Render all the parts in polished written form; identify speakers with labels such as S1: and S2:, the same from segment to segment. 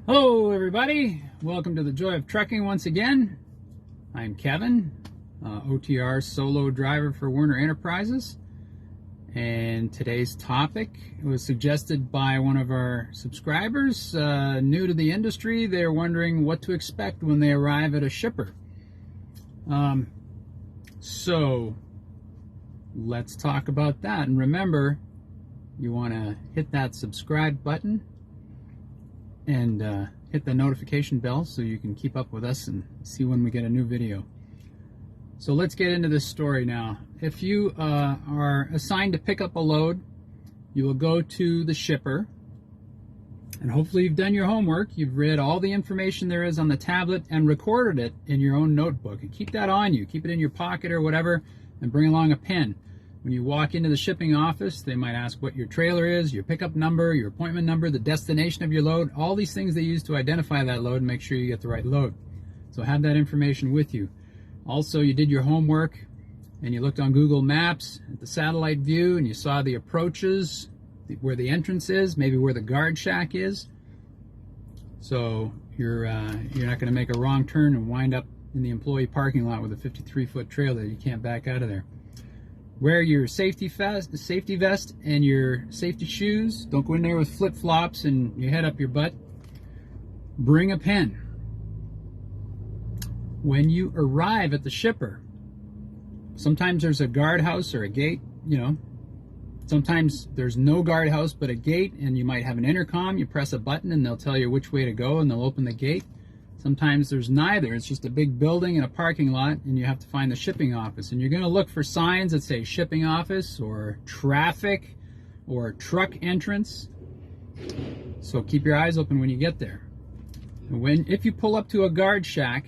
S1: Hello everybody, welcome to the Joy of Trucking once again. I'm Kevin, OTR solo driver for Werner Enterprises, and today's topic was suggested by one of our subscribers, new to the industry. They're wondering what to expect when they arrive at a shipper. So let's talk about that, and remember, you want to hit that subscribe button and hit the notification bell so you can keep up with us and see when we get a new video. So let's get into this story now. If you are assigned to pick up a load, you will go to the shipper, and hopefully you've done your homework. You've read all the information there is on the tablet and recorded it in your own notebook. And keep that on you. Keep it in your pocket or whatever, and bring along a pen. When you walk into the shipping office, they might ask what your trailer is, your pickup number, your appointment number, the destination of your load, all these things they use to identify that load and make sure you get the right load. So have that information with you. Also, you did your homework and you looked on Google Maps at the satellite view and you saw the approaches, where the entrance is, maybe where the guard shack is. So you're not going to make a wrong turn and wind up in the employee parking lot with a 53-foot trailer. You can't back out of there. Wear your safety vest and your safety shoes. Don't go in there with flip-flops and your head up your butt. Bring a pen. When you arrive at the shipper, sometimes there's a guardhouse or a gate, Sometimes there's no guardhouse but a gate, and you might have an intercom. You press a button and they'll tell you which way to go and they'll open the gate. Sometimes there's neither. It's just a big building and a parking lot, and you have to find the shipping office. And you're going to look for signs that say shipping office or traffic or truck entrance. So keep your eyes open when you get there. And if you pull up to a guard shack,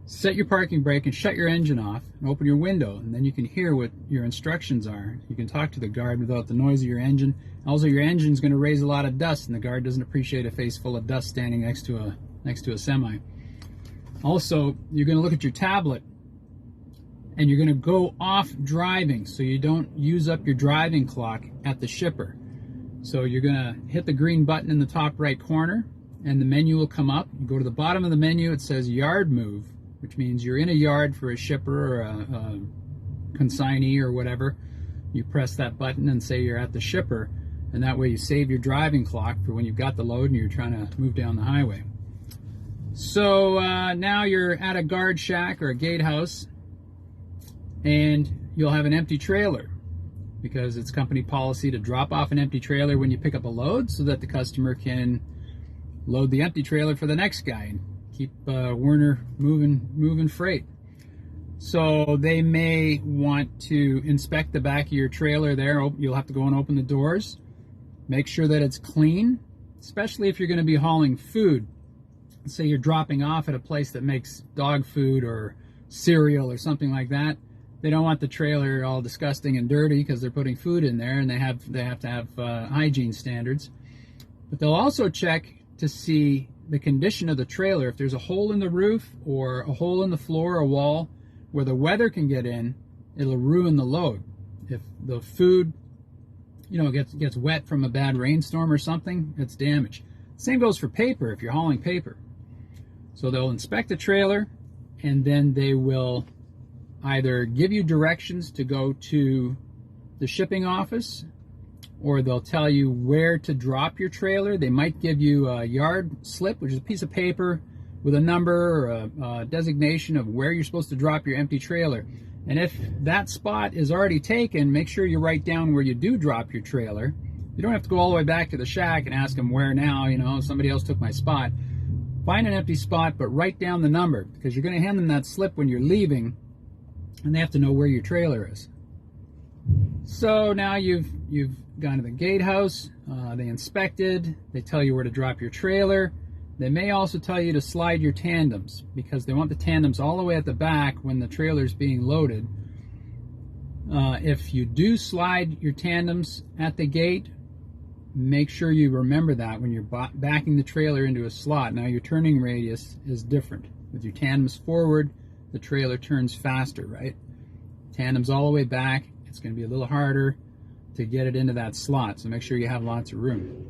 S1: set your parking brake and shut your engine off and open your window, and then you can hear what your instructions are. You can talk to the guard without the noise of your engine. Also, your engine's going to raise a lot of dust, and the guard doesn't appreciate a face full of dust standing next to a semi. Also, you're going to look at your tablet and you're going to go off driving so you don't use up your driving clock at the shipper. So you're going to hit the green button in the top right corner and the menu will come up. You go to the bottom of the menu, it says yard move, which means you're in a yard for a shipper or a consignee or whatever. You press that button and say you're at the shipper, and that way you save your driving clock for when you've got the load and you're trying to move down the highway. So now you're at a guard shack or a gatehouse, and you'll have an empty trailer because it's company policy to drop off an empty trailer when you pick up a load so that the customer can load the empty trailer for the next guy and keep Werner moving freight. So they may want to inspect the back of your trailer there. You'll have to go and open the doors. Make sure that it's clean, especially if you're going to be hauling food. Let's say you're dropping off at a place that makes dog food or cereal or something like that. They don't want the trailer all disgusting and dirty because they're putting food in there, and they have to have hygiene standards. But they'll also check to see the condition of the trailer. If there's a hole in the roof or a hole in the floor or wall where the weather can get in, it'll ruin the load. If the food gets wet from a bad rainstorm or something, it's damaged. Same goes for paper if you're hauling paper. So they'll inspect the trailer, and then they will either give you directions to go to the shipping office, or they'll tell you where to drop your trailer. They might give you a yard slip, which is a piece of paper with a number or a designation of where you're supposed to drop your empty trailer. And if that spot is already taken, make sure you write down where you do drop your trailer. You don't have to go all the way back to the shack and ask them where now, somebody else took my spot. Find an empty spot, but write down the number, because you're going to hand them that slip when you're leaving, and they have to know where your trailer is. So now you've gone to the gatehouse, they inspected, they tell you where to drop your trailer. They may also tell you to slide your tandems, because they want the tandems all the way at the back when the trailer's being loaded. If you do slide your tandems at the gate, make sure you remember that when you're backing the trailer into a slot. Now your turning radius is different. With your tandems forward, the trailer turns faster, right? Tandems all the way back, it's going to be a little harder to get it into that slot, so make sure you have lots of room.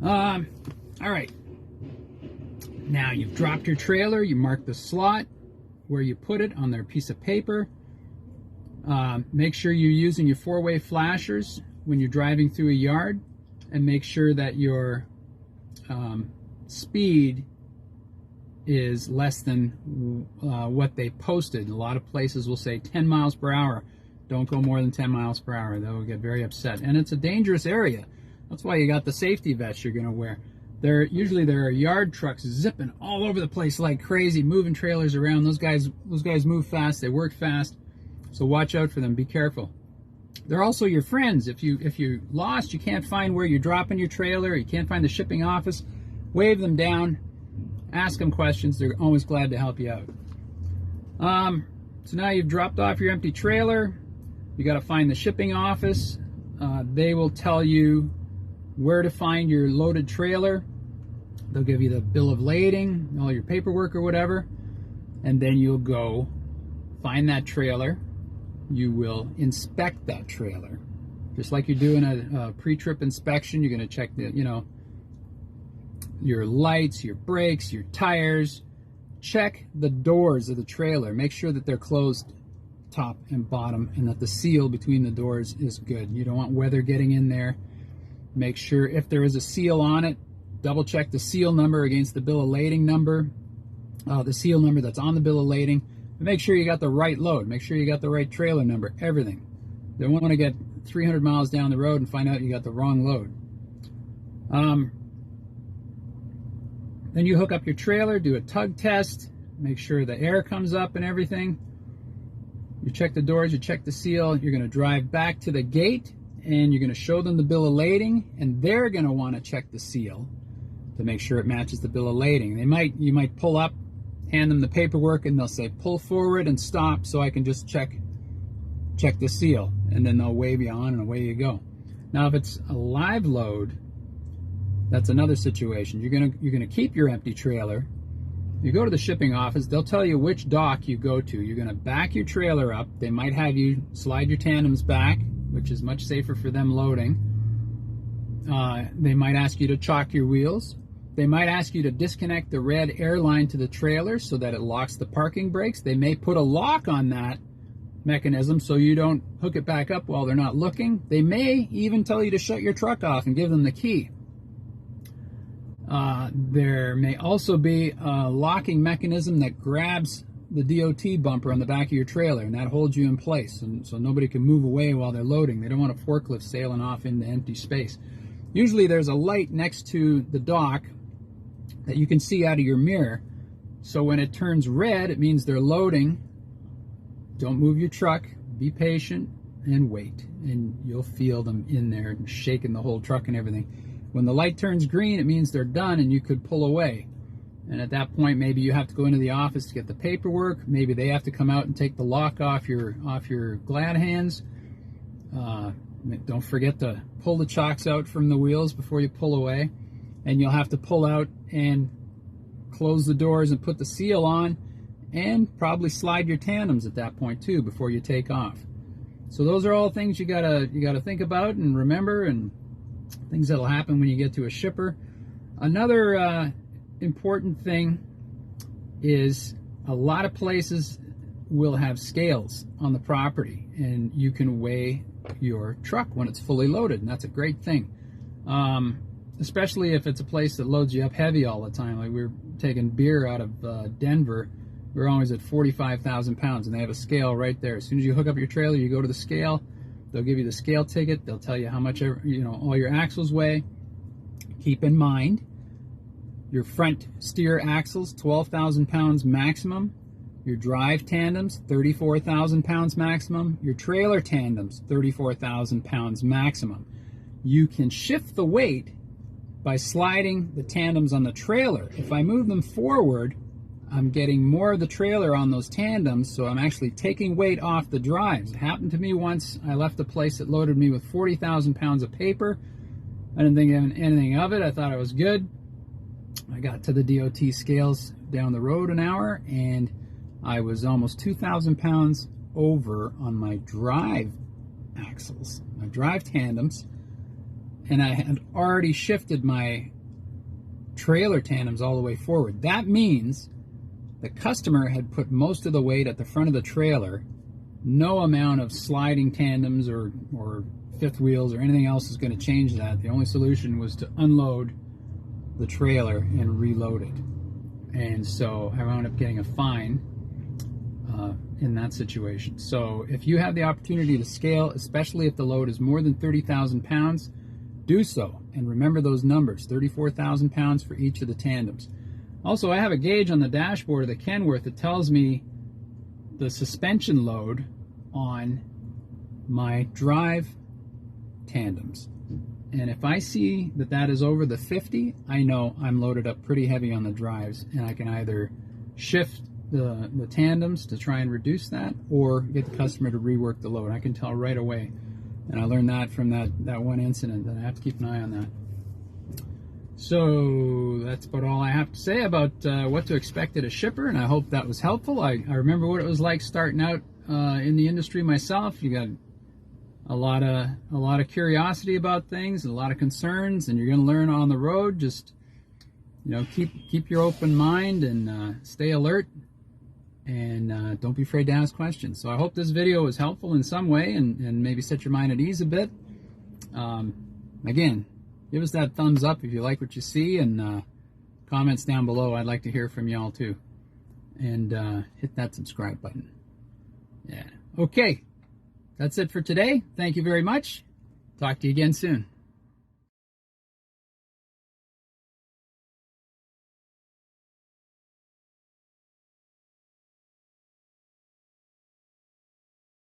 S1: All right. Now you've dropped your trailer. You mark the slot where you put it on their piece of paper. Make sure you're using your four-way flashers when you're driving through a yard, and make sure that your speed is less than what they posted. A lot of places will say 10 miles per hour. Don't go more than 10 miles per hour. They'll get very upset. And it's a dangerous area. That's why you got the safety vest you're going to wear. Usually there are yard trucks zipping all over the place like crazy, moving trailers around. Those guys move fast. They work fast. So watch out for them. Be careful. They're also your friends. If you're lost, you can't find where you're dropping your trailer, you can't find the shipping office, wave them down, ask them questions. They're always glad to help you out. So now you've dropped off your empty trailer. You got to find the shipping office. They will tell you where to find your loaded trailer. They'll give you the bill of lading, all your paperwork or whatever, and then you'll go find that trailer. You will inspect that trailer. Just like you're doing a pre-trip inspection, you're going to check the, your lights, your brakes, your tires. Check the doors of the trailer. Make sure that they're closed top and bottom, and that the seal between the doors is good. You don't want weather getting in there. Make sure if there is a seal on it, double check the seal number against the bill of lading number, the seal number that's on the bill of lading. But make sure you got the right load. Make sure you got the right trailer number, everything. You don't want to get 300 miles down the road and find out you got the wrong load. Then you hook up your trailer, do a tug test, make sure the air comes up and everything. You check the doors, you check the seal. You're going to drive back to the gate, and you're going to show them the bill of lading, and they're going to want to check the seal to make sure it matches the bill of lading. You might pull up, hand them the paperwork, and they'll say pull forward and stop so I can just check the seal, and then they'll wave you on and away you go. Now if it's a live load, that's another situation. You're gonna keep your empty trailer. You go to the shipping office, they'll tell you which dock you go to. You're gonna back your trailer up. They might have you slide your tandems back, which is much safer for them loading. They might ask you to chock your wheels. They might ask you to disconnect the red air line to the trailer so that it locks the parking brakes. They may put a lock on that mechanism so you don't hook it back up while they're not looking. They may even tell you to shut your truck off and give them the key. There may also be a locking mechanism that grabs the DOT bumper on the back of your trailer, and that holds you in place, and so nobody can move away while they're loading. They don't want a forklift sailing off into empty space. Usually there's a light next to the dock that you can see out of your mirror, so when it turns red, it means they're loading. Don't move your truck, be patient, and wait, and you'll feel them in there shaking the whole truck and everything. When the light turns green, it means they're done and you could pull away. And at that point, maybe you have to go into the office to get the paperwork. Maybe they have to come out and take the lock off your glad hands. Don't forget to pull the chocks out from the wheels before you pull away. And you'll have to pull out and close the doors and put the seal on, and probably slide your tandems at that point too before you take off. So those are all things you gotta think about and remember, and things that'll happen when you get to a shipper. Another important thing is a lot of places will have scales on the property, and you can weigh your truck when it's fully loaded, and that's a great thing. Especially if it's a place that loads you up heavy all the time. Like we were taking beer out of Denver. We were always at 45,000 pounds, and they have a scale right there. As soon as you hook up your trailer, you go to the scale. They'll give you the scale ticket. They'll tell you how much all your axles weigh. Keep in mind, your front steer axles, 12,000 pounds maximum. Your drive tandems, 34,000 pounds maximum. Your trailer tandems, 34,000 pounds maximum. You can shift the weight by sliding the tandems on the trailer. If I move them forward, I'm getting more of the trailer on those tandems, so I'm actually taking weight off the drives. It happened to me once. I left a place that loaded me with 40,000 pounds of paper. I didn't think anything of it. I thought it was good. I got to the DOT scales down the road an hour, and I was almost 2,000 pounds over on my drive axles, my drive tandems, and I had already shifted my trailer tandems all the way forward. That means the customer had put most of the weight at the front of the trailer. No amount of sliding tandems or fifth wheels or anything else is going to change that. The only solution was to unload the trailer and reload it. And so I wound up getting a fine in that situation. So if you have the opportunity to scale, especially if the load is more than 30,000 pounds, do so. And remember those numbers, 34,000 pounds for each of the tandems. Also, I have a gauge on the dashboard of the Kenworth that tells me the suspension load on my drive tandems. And if I see that that is over the 50, I know I'm loaded up pretty heavy on the drives, and I can either shift the tandems to try and reduce that, or get the customer to rework the load. I can tell right away. And I learned that from that one incident, that I have to keep an eye on that. So that's about all I have to say about what to expect at a shipper, and I hope that was helpful. I remember what it was like starting out in the industry myself. You got a lot of curiosity about things, and a lot of concerns, and you're going to learn on the road. Just, you know, keep your open mind and stay alert, and don't be afraid to ask questions. So I hope this video was helpful in some way, and maybe set your mind at ease a bit. Again, give us that thumbs up if you like what you see, and comments down below. I'd like to hear from y'all too. And hit that subscribe button. Yeah. Okay. That's it for today. Thank you very much. Talk to you again soon.